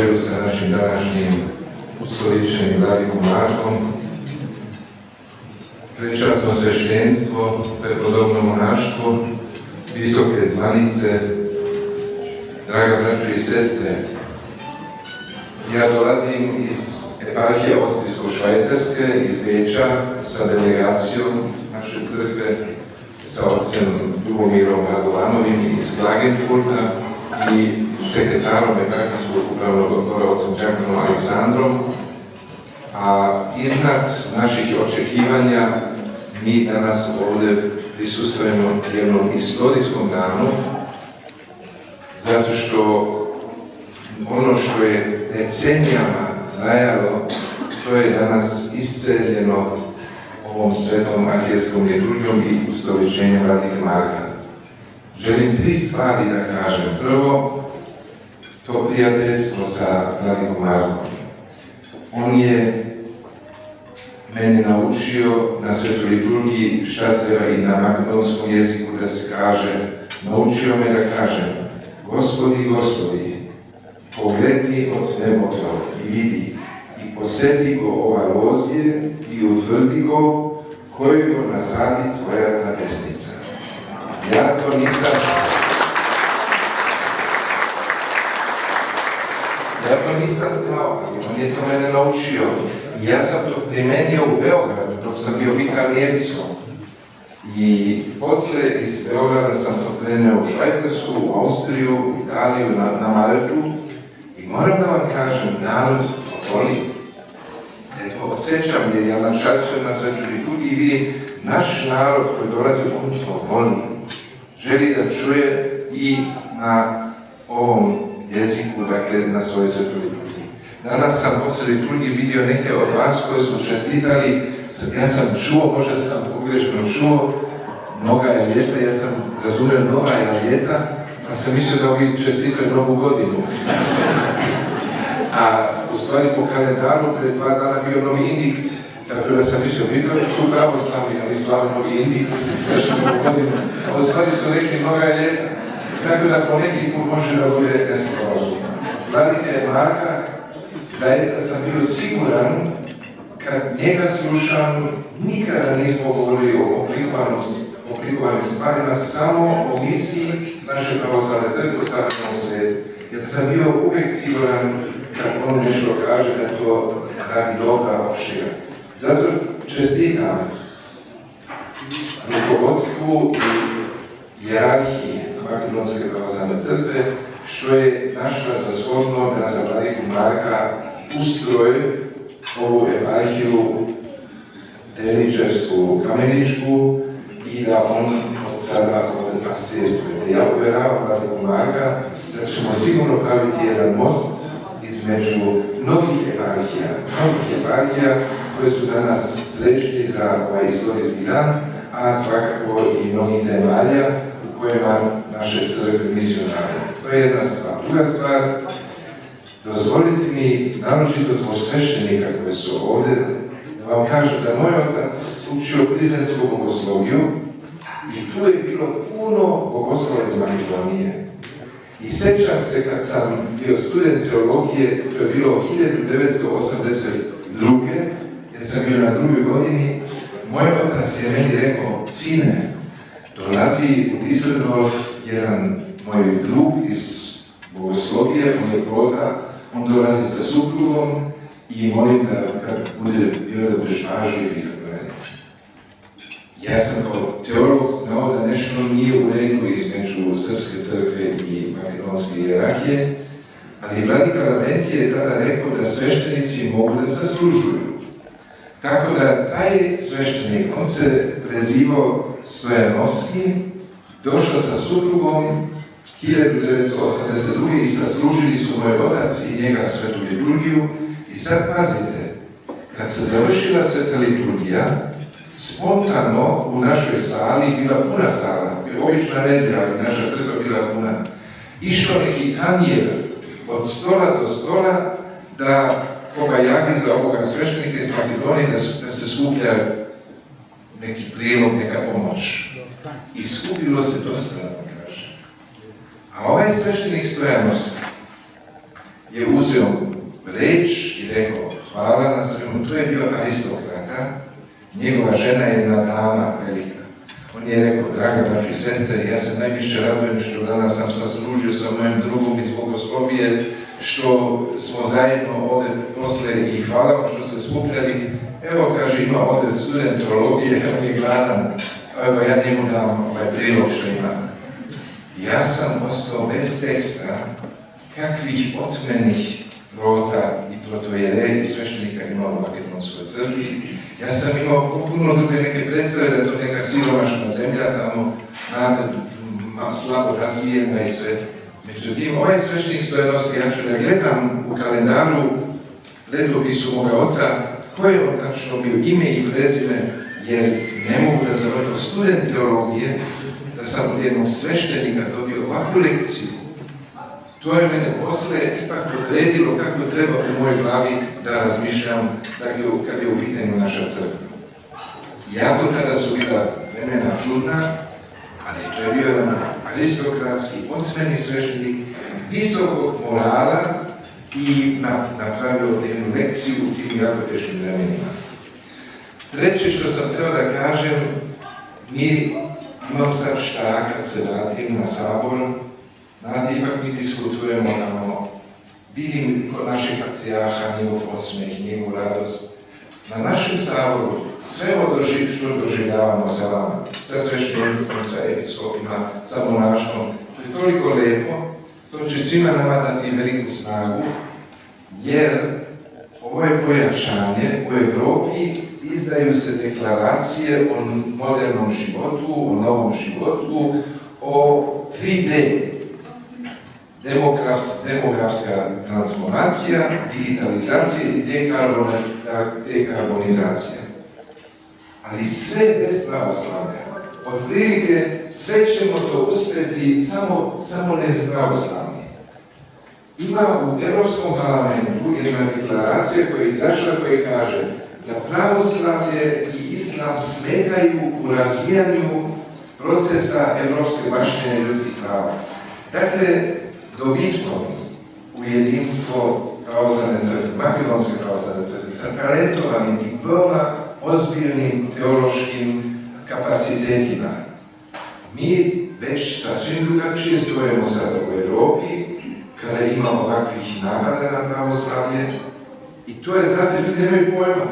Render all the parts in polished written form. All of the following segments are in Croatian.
čelu sa našim današnjim ustoličenim vladikom Markom, prečasno sveštenstvo, prepodobno monaštvo, visoke zvanice, draga braćo i sestre, ja dolazim iz eparhije Austrijsko-Švajcarske, iz Beča, sa delegacijom naše crkve, sa otcem Ljubomirom Radovanovim iz Klagenfurta i sekretarom eparhijskog upravnog odbora otcem Đakonom Aleksandrom. A iznad naših očekivanja mi danas ovdje prisustvujemo jednom istorijskom danu, zato što ono što je decenijama trajalo, to je danas isceljeno ovom svetom arhijskom liturgijom i ustoličenjem vladike Marka. Želim 3 stvari da kažem. Prvo, to prijateljstvo sa vladikom Markom. On je mene naučio na svetoj liturgiji šta treba i na makedonskom jeziku da se kaže. Naučio me da kažem: Gospodi, Gospodi, pogledni od neboto i vidi i posjeti go ova lozije i utvrdi go, koji go nazadi tvoja ta desnica. Ja to nisam znao, ali on je to mene naučio. I ja sam to primenio u Beogradu, dok sam bio vikarni episkop. I poslije iz Beograda sam to preneo u Švajcarsku, u Austriju, u Italiju, na Maltu. I moram da vam kažem, narod to voli. Eto, osjećam jer ja načastujem na svetoj liturgiji i vidim naš narod koji dolazi, on to voli. Želi da čuje i na ovom jeziku, dakle na svojoj svetoj liturgiji. Danas sam poslije liturgije vidio neke od vas koji su čestitali, ja sam čuo, možda sam pogrešno čuo, Noga je ljeta, ja sam razumio Nova je ljeta, pa sam mislio da ovi čestitaju Novu godinu. A u stvari po kalendaru pred 2 dana bio Novi Indikt, tako da sam mislio, vidio su pravoslavni, ali slave Novi Indikt, Novu godinu. A u stvari su rekli Noga je ljeta, tako da po neki put može da bude nesporazumno. Vladike Marka, zaista sam bio siguran, kad njega slušam, nikada nismo govorili o komplikovanim stvarima, samo o misiji naše pravoslavne crkve u savremenom svijetu. Jer sam bio uvijek siguran, kad on nešto kaže, da to radi dobra opštega. Zato čestitam rukovodstvu i hijerarhiji Makedonske pravoslavne crkve, što je našla za shodno da za vladiku Marka ustroji ovu eparhiju Delničevsku, Kameničku i da on od sada ovdje pastirstuje. Ja uvjeravam vladiku Marka da ćemo sigurno praviti jedan most između mnogih eparhija koje su danas srećni za ovaj istorijski dan, a svakako i mnogih zemalja u kojima naše crkve misionare. To je jedna stvar. Druga stvar, dozvolite mi, naročito zbog sveštenika koji su ovdje, da vam kažem da moj otac učio Prizrensku bogosloviju i tu je bilo puno bogoslova iz Makedonije. I sjećam se kad sam bio student teologije, to je bilo 1982. jer sam bio na 2. godini, moj otac je meni rekao: sine, dolazi u Düsseldorf jedan moj drug iz bogoslovije, on je Prota, on dolazi sa suprugom i molim da kad bude bilo da budeš pažljiv i tako dalje. Ja sam kao teolog znao da nešto nije u redu između Srpske crkve i makedonske hijerarhije, ali vladika Lavrentije je tada rekao da sveštenici mogu da zaslužuju. Tako da taj sveštenik, on se prezivao Stojanovski, došao sa suprugom 1982. i saslužili su moj otac i njega svetu liturgiju. I sad pazite, kad se završila sveta liturgija, spontano u našoj sali, bila puna sala, obična nedjelja, ali naša crkva bila puna, išao neki tanjer od stola do stola da koga javi za ovoga sveštenika iz Makedonije da se skuplja neki prijedlog, neka pomoć. I skupilo se dosta, da kaže. A ovaj sveštenik Stojanovski je uzeo reč i rekao hvala na svemu. To je bio aristokrata, njegova žena je jedna dama velika. On je rekao, draga braćo i sestre, ja se najviše radujem što danas sam se združio sa mojim drugom iz Bogoslovije, što smo zajedno ovdje posle i hvala vam što ste skupljali. Evo, kaže, ima ovdje student teologije, on je gladan, evo ja njemu dam prilog što ima. Ja sam ostao bez teksta kakvih otmenih prota i protojere i sveštenika imao u Makedonskoj crkvi. Ja sam imao puno druge neke predstave da je to neka siromašna zemlja, tamo, znate, slabo razvijena i sve. Međutim, ovaj sveštenik Stojanovski, ja ću da gledam u kalendaru letopisu moga oca, koje je on tačno bio ime i prezime, jer ne mogu da zavrlo student teologije, da sam od jednog sveštenika dobio ovakvu lekciju. To je mene posle ipak odredilo kako treba u mojoj glavi da razmišljam, dakle, kad je u pitanju naša crkva. Jako tada su bila vremena čudna, ali to je bio jedan aristokratski, otmeni sveštenik, visokog morala i napravio jednu lekciju u tim jako teškim vremenima. Treće što sam trebao da kažem, mi imam sad šta kad se vratim na sabor, znate, ipak mi diskutujemo tamo, vidim kod naših patrijarha njegov osmeh, njegov radost. Na našem saboru sve ovo što doživljavamo sa vama, sa sveštenicom, sa episkopima, sa monaštvom, to je toliko lepo, to će svima nama dati veliku snagu, jer ovo je pojačanje. U Evropi izdaju se deklaracije o modernom životu, o novom životu, o 3D. Demografska transformacija, digitalizacija i dekarbonizacija. Ali sve bez pravoslavlja. Od prilike sve ćemo to uspjeti samo ne pravoslavlje. Ima u Europskom parlamentu jedna deklaracija koja je izašla koja kaže da pravoslavlje i islam smetaju u razvijanju procesa evropske baštine ljudskih prava. Dakle, dobitkom u jedinstvo pravoslavne crkve, makedonske pravoslavne crkve, sa talentovanim i veoma ozbiljnim teološkim kapacitetima. Mi već sasvim drugačije stojimo sada u Evropi, kada ima ovakvih napada na pravoslavlje. I to je, znate, ljudi nemaju pojma,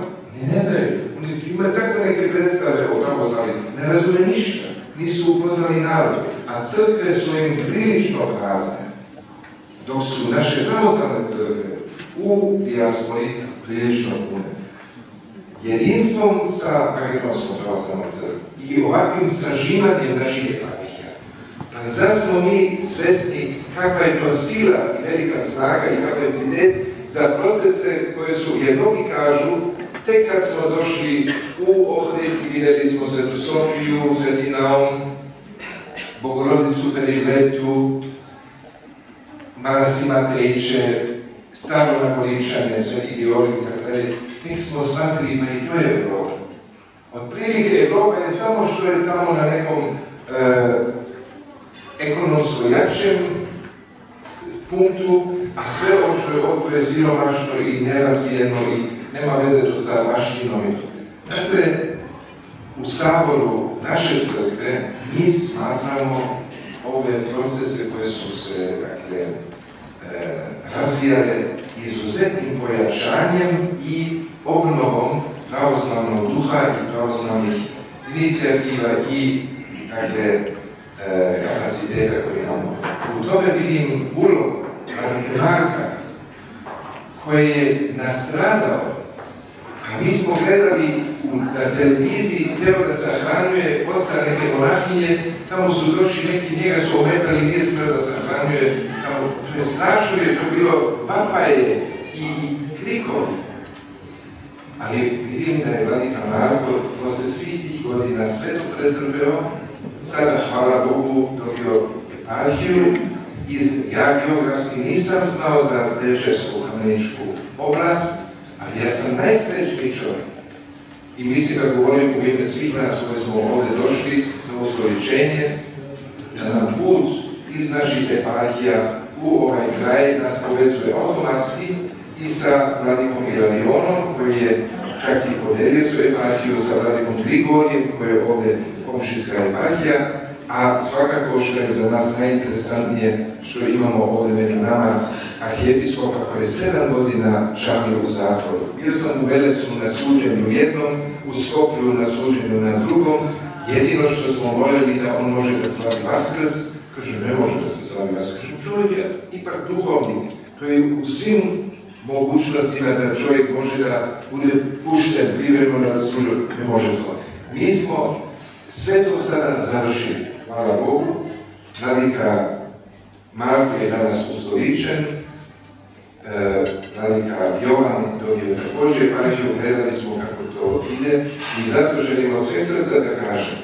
ne znaju. Oni imaju tako neke predstave o pravoslavlju, ne razume ništa, nisu upoznali narod, a crkve su im prilično prazne. Dok su naše pravoslavne crkve u dijaspori prilično pune. Jedinstvom sa Makedonskom pravoslavnom crkvom i ovakvim sažimanjem naših eparhija. Pa zar smo mi svesni kakva je to sila i velika snaga i kapacitet za procese koje su, jer mnogi kažu, tek kad smo došli u Ohrid i vidjeli smo Svetu Sofiju, Sveti Naum, Bogorodicu Perivletu, Manastir Matejče, Staro Nagoričane, Sveti Georgij i tako dalje, tek smo shvatili pa i to je Evropa. Otprilike Evropa je samo što je tamo na nekom ekonomsko jačem punktu, a sve ovo što je ovdje je siromašno i nerazvijeno i nema veze to sa maštinom. Dakle, u saboru naše crkve mi smatramo ove procese koje su se, dakle, razvijale izuzetnim pojačanjem i obnovom pravoslavnog duha i pravoslavnih inicijativa i, dakle, kapaciteta koje imamo. U tome vidim ulog Marka koji je nastradao. A mi smo gledali na televiziji teo da sahranjuje oca neke monahinje, tamo su došli neki, njega su ometali, nije smeo da sahranjuje, tamo je strašno, je to bilo vapaje i krikovi. Ali vidim da je vladika Marko posle svih tih godina sve to pretrpeo, sada, hvala Bogu, dobio eparhiju. Ja geografski nisam znao za Dečevsku kameničku oblast, ali ja sam najsrećniji čovjek. I mislim da govorim u ime svih nas koji smo ovdje došli na ustoličenje, da nam put iz naših eparhija u ovaj kraj nas povezuje automatski i sa vladikom Ilarionom, koji je čak i podelio svoju eparhiju sa vladikom Grigorijem, koji je ovdje komšijska eparhija, a svakako što je za nas najinteresantnije što imamo ovdje među nama arhijepiskopa koji je 7 godina čamio u zatvoru. Bio sam u Velesu na suđenju jednom, u Skoplju na suđenju na drugom. Jedino što smo voljeli da on može da slavi Vaskrs, kaže ne može da se slavi Vaskrs. Čovjek je ipak duhovnik, to je u svim mogućnostima da čovjek može da bude pušten privremeno da služi, ne može to. Mi smo sve to sada završili, hvala Bogu. Vladika Marko je danas ustoličen, vladika Jovan dobio također eparhiju, gledali smo kako to ide i zato želimo sve srca da kažem,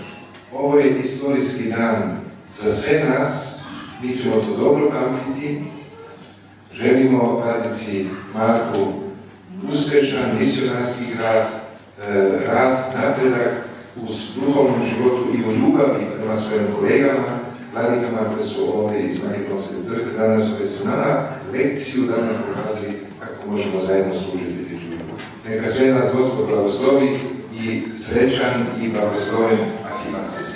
ovo je istorijski dan za sve nas, mi ćemo to dobro pamtiti, želimo vladici Marku uspješan misionarski rad, napredak u duhovnom životu i u ljubavi prema svojim kolegama, vladikama koji su ovdje iz Makedonske crkve, danas koji su nama lekciju danas pokazali kako možemo zajedno služiti liturgiju. Neka sve nas Gospod blagoslovi i srećan i blagosloven Arhimas.